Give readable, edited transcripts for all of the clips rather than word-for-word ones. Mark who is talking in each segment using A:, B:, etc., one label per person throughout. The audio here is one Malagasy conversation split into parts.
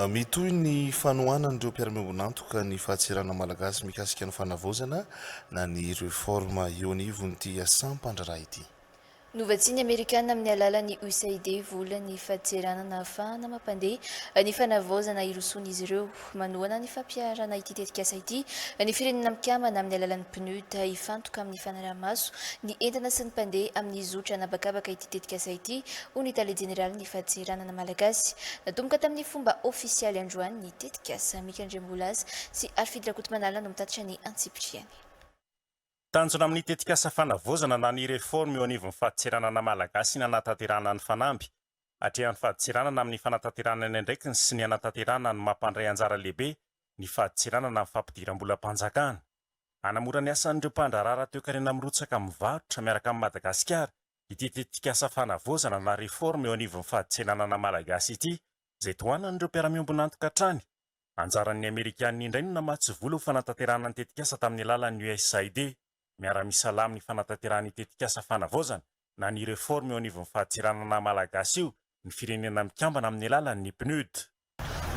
A: Mitoy ny fanohanan'ireo mpiara-miombonantoka ny fahatsirana malagasy mikasika ny fanavozana na ny réforme eo anivon'ity asam-pandraraha ity.
B: Novatsiny Amerikana amin'ny alalan'ny USAID vola ny fahatseranana ahafahana mampandeha ny fanavozana irosoan'izy ireo manohana ny fampiarana ity tetikasa ity ny firenena mikamana amin'ny alalan'ny PNUD hifantoka amin'ny fanaraha-maso ny entana sy ny mpandeha amin'ny zotra anabakabaka ity tetikasa ity ho ny tale jeneraly ny fahatseranana malagasy natomboka tamin'ny fomba ofisialy androany ny tetikasa mikandrembolasy sy arifidra kotomanala no mitatitra ny antsipitriany.
C: Tanjona amin'ny tetikasa fanavozana na ny réforme eo anivon'ny fahatseranana malagasy ny anatanterana ny fanamby. Atrehan'ny fahatseranana amin'ny fanatanteranana ndraiky sy ny anatanterana ny mampandray anjara lehibe ny fahatseranana amin'ny fampidiram-bola-panjakana. Anamora ny asan'ireo mpandrarara toe-karena mirotsaka mivarotra miaraka amin'ny Madagasikara ity tetikasa fanavozana na réforme eo anivon'ny fahatseranana malagasy ity izay tohanan'ireo mpiara-miombonantoka hatrany. Anjaran'ny Amerikanina indray no namatsy vola ho fanatanterana ny tetikasa tamin'ny alalan'ny USAID. Miara-misala amin'ny fanatanterahany tetikasa fanavozana na ny réforme eo anivon'ny fahatseranana malagasy io ny firenena mikambana amin'ny alalan'ny PNUD.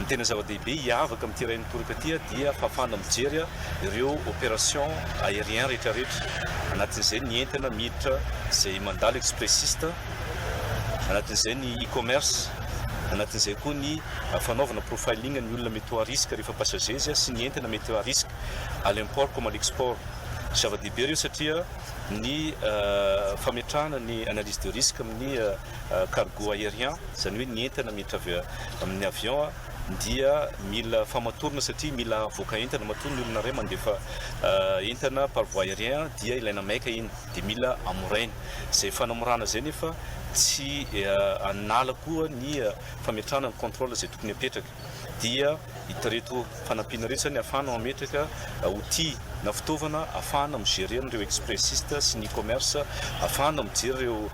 D: Ny tena zava-dehibe hiavaka amin'ity iray nitoraka ity dia fahafahana mijery ireo opération aérien rehetrarehetra. Anatin'izay ny entana miditra izay mandalo expressiste, anatin'izay ny e-commerce, anatin'izay koa ny fanaovana profiling ny olona mety à risque rehefa passager sy ny entana mety à risque à l'import comme à l'export. Zava-dehibe ireo satria ny fametrahana ny analyse de risque amin'ny cargo aérien, izany hoe ny entana miditra avy amin'ny avion dia mila famatorana satria mila avoaka entana matorana ny olona iray mandefa entana par voie aérien dia ilaina maika iny dia mila amoraina. Izay fanamorana izay nefa tsy anala koa ny fametrahana ny contrôle izay tokony apetraka dia itareto fanampiana rehetra ny ahafahana mametraka outil na fitaovana ahafahana migerer ireo expressiste sy ny e-commerce, ahafahana mijery ireo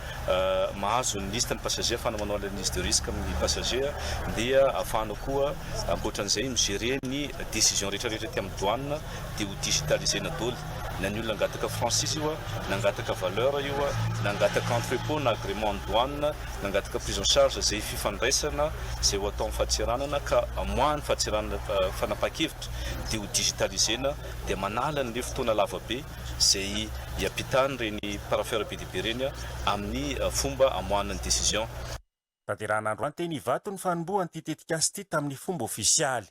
D: mahazo ny liste ny passager, ahafahana manao analyse de risque amin'ny passager, dia ahafahana koa ankoatran'izay migerer ny décision rehetrarehetra ty amin'ny douane dia ho digitalisena daholo. Na ny olona nangataka franchise io, nangataka valeur io, nangataka entrepôt na agrément en douane, nangataka prise en charge izay fifandraisana izay ho atao amin'ny fahatseranana ka amoahany fahatseranana fanapakevitra dia ho digitalisena dia manala ny fotoana lavabe izay hiampitany reny parafera be dia be reny amin'ny fomba amoahana ny décision.
C: Tanterahana androany teny hivato ny fanombohan'ity tetikasa ity tamin'ny fomba ofisialy.